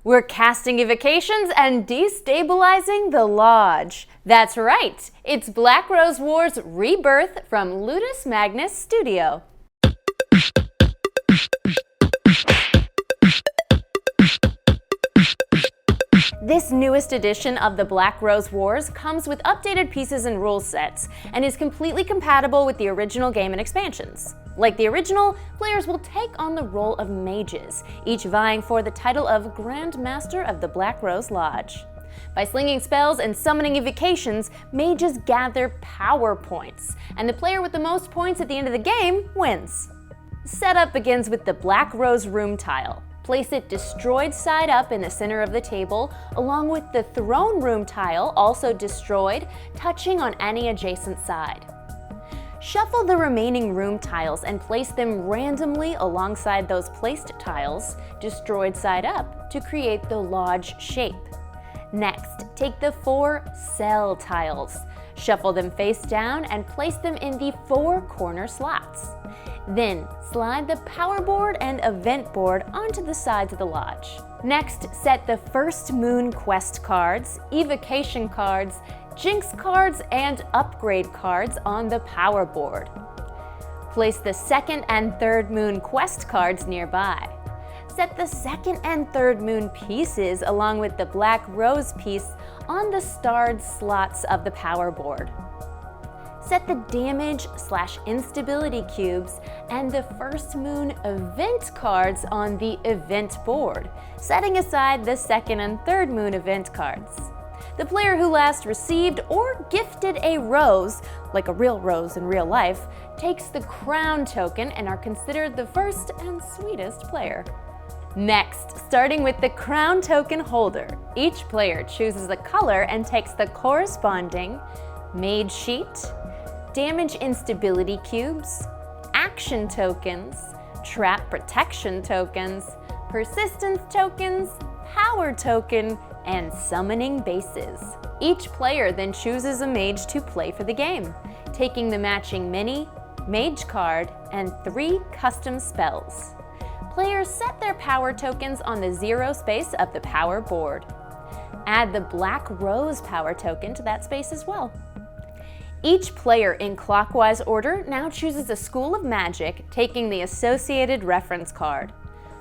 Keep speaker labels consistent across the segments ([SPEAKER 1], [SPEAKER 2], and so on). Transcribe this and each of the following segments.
[SPEAKER 1] We're casting evocations and destabilizing the Lodge. That's right, it's Black Rose Wars Rebirth from Ludus Magnus Studio. This newest edition of the Black Rose Wars comes with updated pieces and rule sets, and is completely compatible with the original game and expansions. Like the original, players will take on the role of mages, each vying for the title of Grand Master of the Black Rose Lodge. By slinging spells and summoning evocations, mages gather power points, and the player with the most points at the end of the game wins. Setup begins with the Black Rose room tile. Place it destroyed side up in the center of the table, along with the throne room tile, also destroyed, touching on any adjacent side. Shuffle the remaining room tiles and place them randomly alongside those placed tiles, destroyed side up, to create the lodge shape. Next, take the 4 cell tiles. Shuffle them face down and place them in the 4 corner slots. Then, slide the power board and event board onto the sides of the lodge. Next, set the first moon quest cards, evocation cards, jinx cards, and upgrade cards on the power board. Place the second and third moon quest cards nearby. Set the second and third moon pieces along with the Black Rose piece on the starred slots of the power board. Set the damage/instability cubes and the first moon event cards on the event board, setting aside the second and third moon event cards. The player who last received or gifted a rose, like a real rose in real life, takes the crown token and are considered the first and sweetest player. Next, starting with the crown token holder, each player chooses a color and takes the corresponding mage sheet, damage instability cubes, action tokens, trap protection tokens, persistence tokens, power token, and summoning bases. Each player then chooses a mage to play for the game, taking the matching mini, mage card, and 3 custom spells. Players set their power tokens on the 0 space of the power board. Add the Black Rose power token to that space as well. Each player in clockwise order now chooses a school of magic, taking the associated reference card.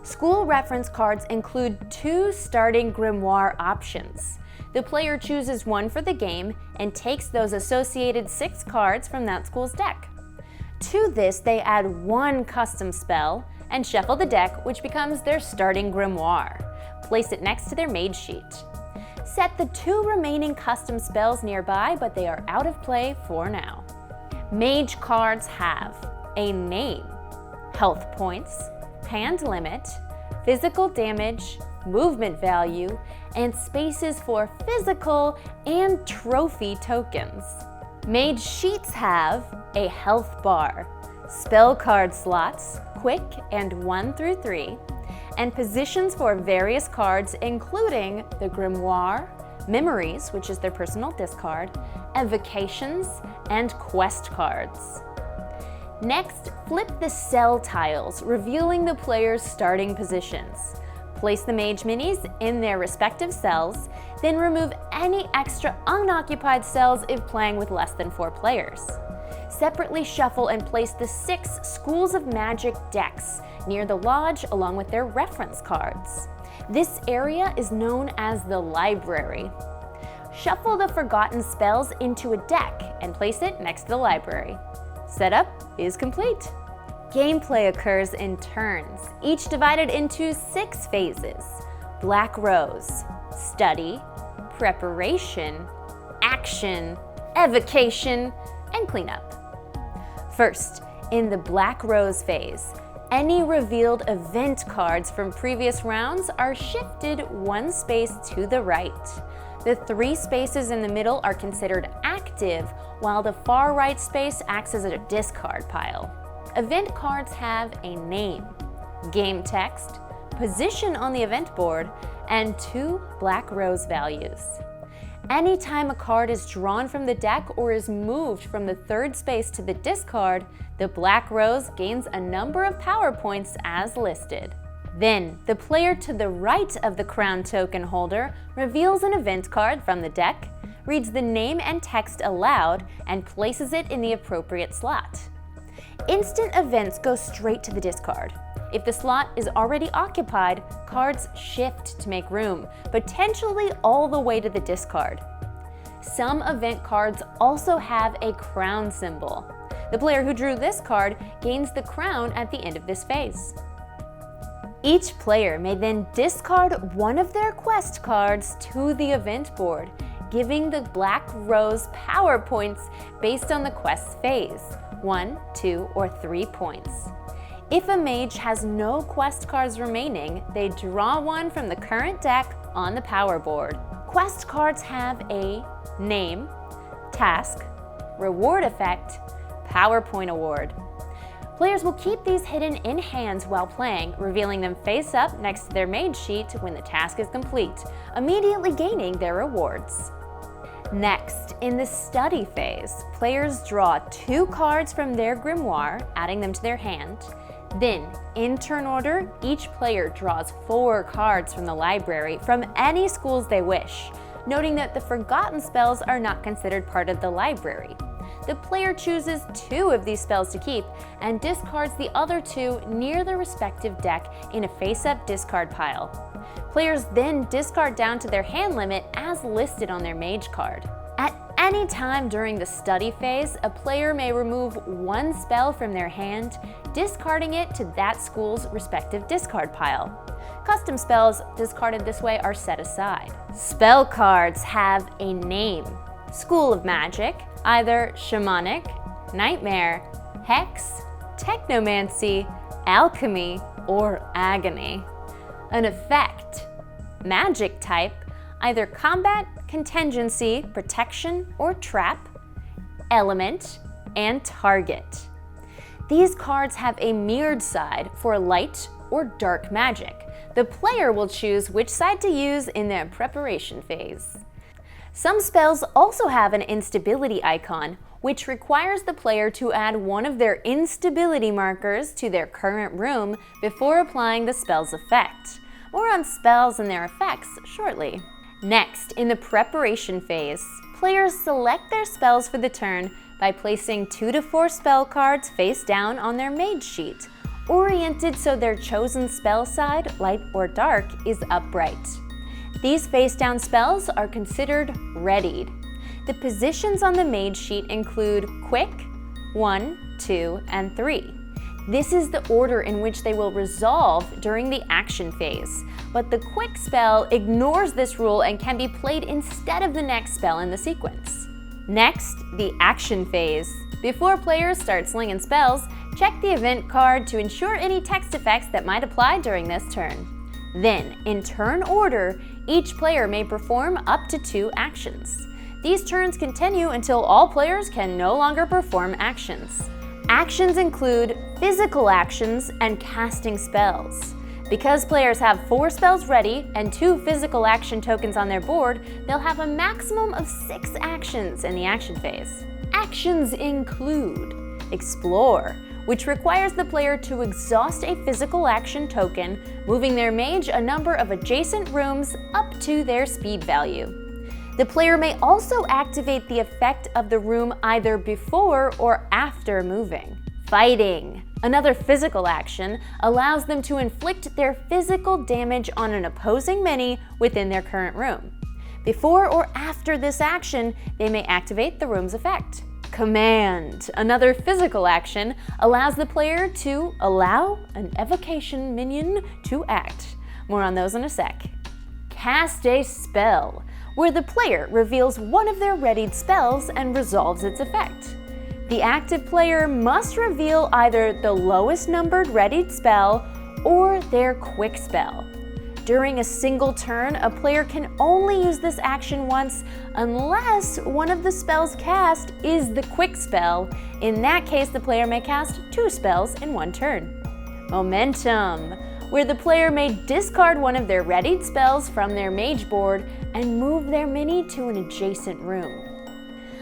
[SPEAKER 1] School reference cards include 2 starting grimoire options. The player chooses one for the game and takes those associated 6 cards from that school's deck. To this, they add 1 custom spell and shuffle the deck, which becomes their starting grimoire. Place it next to their mage sheet. Set the 2 remaining custom spells nearby, but they are out of play for now. Mage cards have a name, health points, hand limit, physical damage, movement value, and spaces for physical and trophy tokens. Mage sheets have a health bar, spell card slots, quick and 1 through 3, and positions for various cards including the grimoire, memories, which is their personal discard, evocations, and quest cards. Next, flip the cell tiles, revealing the player's starting positions. Place the mage minis in their respective cells, then remove any extra unoccupied cells if playing with less than 4 players. Separately shuffle and place the 6 schools of magic decks near the lodge along with their reference cards. This area is known as the library. Shuffle the forgotten spells into a deck and place it next to the library. Setup is complete. Gameplay occurs in turns, each divided into 6 phases: Black Rose, Study, Preparation, Action, Evocation, and Cleanup. First, in the Black Rose phase, any revealed event cards from previous rounds are shifted 1 space to the right. The 3 spaces in the middle are considered active, while the far right space acts as a discard pile. Event cards have a name, game text, position on the event board, and 2 Black Rose values. Anytime a card is drawn from the deck or is moved from the 3rd space to the discard, the Black Rose gains a number of power points as listed. Then, the player to the right of the crown token holder reveals an event card from the deck, reads the name and text aloud, and places it in the appropriate slot. Instant events go straight to the discard. If the slot is already occupied, cards shift to make room, potentially all the way to the discard. Some event cards also have a crown symbol. The player who drew this card gains the crown at the end of this phase. Each player may then discard one of their quest cards to the event board, giving the Black Rose power points based on the quest's phase, 1, 2, or 3 points. If a mage has no quest cards remaining, they draw one from the current deck on the power board. Quest cards have a name, task, reward effect, power point award. Players will keep these hidden in hands while playing, revealing them face up next to their mage sheet when the task is complete, immediately gaining their rewards. Next, in the study phase, players draw 2 cards from their grimoire, adding them to their hand. Then, in turn order, each player draws 4 cards from the library from any schools they wish, noting that the forgotten spells are not considered part of the library. The player chooses 2 of these spells to keep and discards the other 2 near the respective deck in a face-up discard pile. Players then discard down to their hand limit as listed on their mage card. At any time during the study phase, a player may remove 1 spell from their hand, discarding it to that school's respective discard pile. Custom spells discarded this way are set aside. Spell cards have a name: School of Magic, either Shamanic, Nightmare, Hex, Technomancy, Alchemy, or Agony. An effect: Magic type, either Combat, Contingency, Protection, or Trap, Element, and Target. These cards have a mirrored side for light or dark magic. The player will choose which side to use in their preparation phase. Some spells also have an instability icon, which requires the player to add one of their instability markers to their current room before applying the spell's effect. More on spells and their effects shortly. Next, in the preparation phase, players select their spells for the turn by placing 2 to 4 spell cards face down on their mage sheet, oriented so their chosen spell side, light or dark, is upright. These face-down spells are considered readied. The positions on the mage sheet include Quick, 1, 2, and 3. This is the order in which they will resolve during the action phase, but the Quick spell ignores this rule and can be played instead of the next spell in the sequence. Next, the action phase. Before players start slinging spells, check the event card to ensure any text effects that might apply during this turn. Then, in turn order, each player may perform up to 2 actions. These turns continue until all players can no longer perform actions. Actions include physical actions and casting spells. Because players have 4 spells ready and 2 physical action tokens on their board, they'll have a maximum of 6 actions in the action phase. Actions include Explore, which requires the player to exhaust a physical action token, moving their mage a number of adjacent rooms up to their speed value. The player may also activate the effect of the room either before or after moving. Fighting, another physical action, allows them to inflict their physical damage on an opposing mini within their current room. Before or after this action, they may activate the room's effect. Command, another physical action, allows the player to allow an evocation minion to act. More on those in a sec. Cast a spell, where the player reveals one of their readied spells and resolves its effect. The active player must reveal either the lowest numbered readied spell or their quick spell. During a single turn, a player can only use this action once unless one of the spells cast is the quick spell. In that case, the player may cast 2 spells in one turn. Momentum, where the player may discard one of their readied spells from their mage board and move their mini to an adjacent room.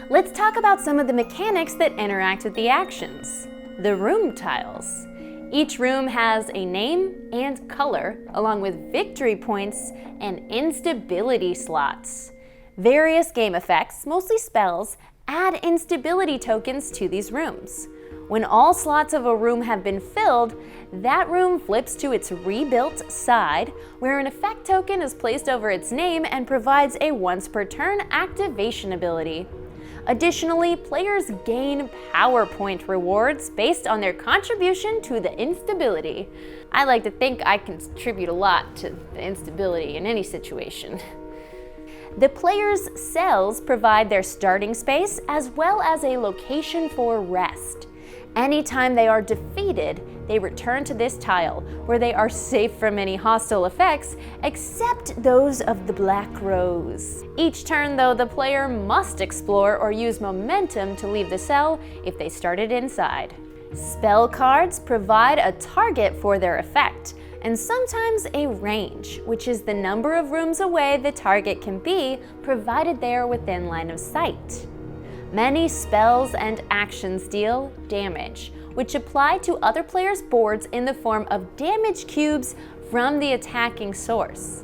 [SPEAKER 1] Let's talk about some of the mechanics that interact with the actions. The room tiles. Each room has a name and color, along with victory points and instability slots. Various game effects, mostly spells, add instability tokens to these rooms. When all slots of a room have been filled, that room flips to its rebuilt side, where an effect token is placed over its name and provides a once per turn activation ability. Additionally, players gain power point rewards based on their contribution to the instability. I like to think I contribute a lot to the instability in any situation. The players' cells provide their starting space as well as a location for rest. Anytime they are defeated, they return to this tile, where they are safe from any hostile effects, except those of the Black Rose. Each turn, though, the player must explore or use momentum to leave the cell if they started inside. Spell cards provide a target for their effect, and sometimes a range, which is the number of rooms away the target can be, provided they are within line of sight. Many spells and actions deal damage, which apply to other players' boards in the form of damage cubes from the attacking source.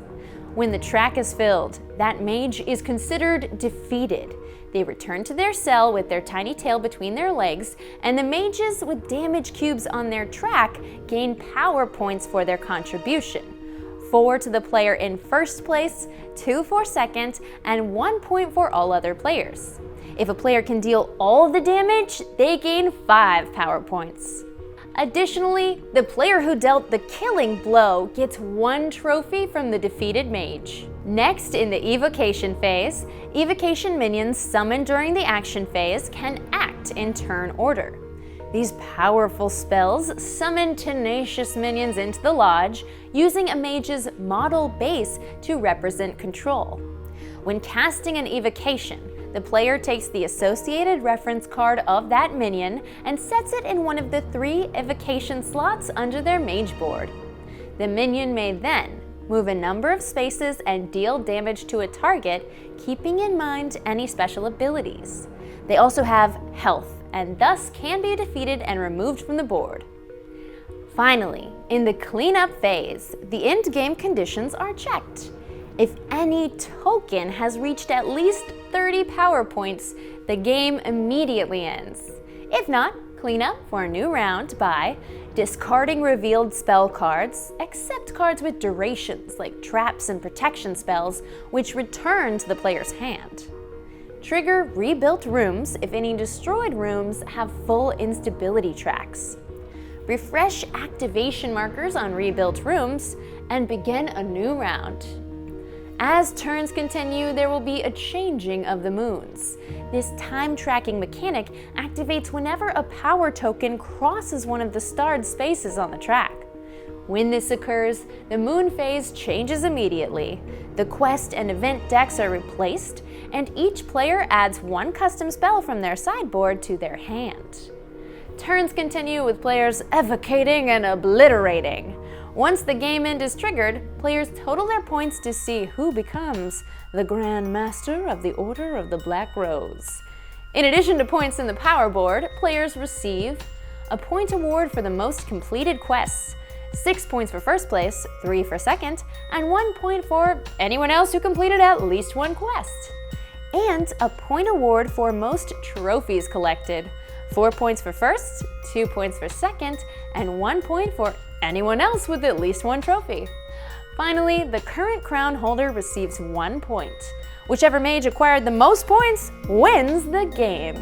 [SPEAKER 1] When the track is filled, that mage is considered defeated. They return to their cell with their tiny tail between their legs, and the mages with damage cubes on their track gain power points for their contribution. 4 to the player in first place, 2 for second, and 1 point for all other players. If a player can deal all the damage, they gain 5 power points. Additionally, the player who dealt the killing blow gets 1 trophy from the defeated mage. Next, in the Evocation phase, Evocation minions summoned during the action phase can act in turn order. These powerful spells summon tenacious minions into the lodge, using a mage's model base to represent control. When casting an Evocation, the player takes the associated reference card of that minion and sets it in one of the 3 evocation slots under their mage board. The minion may then move a number of spaces and deal damage to a target, keeping in mind any special abilities. They also have health, and thus can be defeated and removed from the board. Finally, in the cleanup phase, the end-game conditions are checked. If any token has reached at least 30 power points, the game immediately ends. If not, clean up for a new round by discarding revealed spell cards, except cards with durations like traps and protection spells, which return to the player's hand. Trigger rebuilt rooms if any destroyed rooms have full instability tracks. Refresh activation markers on rebuilt rooms, and begin a new round. As turns continue, there will be a changing of the moons. This time-tracking mechanic activates whenever a power token crosses one of the starred spaces on the track. When this occurs, the moon phase changes immediately. The quest and event decks are replaced, and each player adds 1 custom spell from their sideboard to their hand. Turns continue with players evocating and obliterating. Once the game end is triggered, players total their points to see who becomes the Grand Master of the Order of the Black Rose. In addition to points in the power board, players receive a point award for the most completed quests, 6 points for first place, 3 for second, and 1 point for anyone else who completed at least 1 quest. And a point award for most trophies collected, 4 points for first, 2 points for second, and 1 point for anyone else with at least 1 trophy. Finally, the current crown holder receives 1 point. Whichever mage acquired the most points wins the game.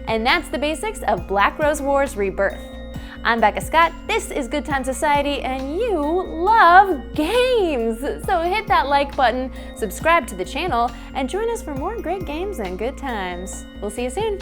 [SPEAKER 1] And that's the basics of Black Rose Wars Rebirth. I'm Becca Scott, this is Good Time Society, and you love games! So hit that like button, subscribe to the channel, and join us for more great games and good times. We'll see you soon!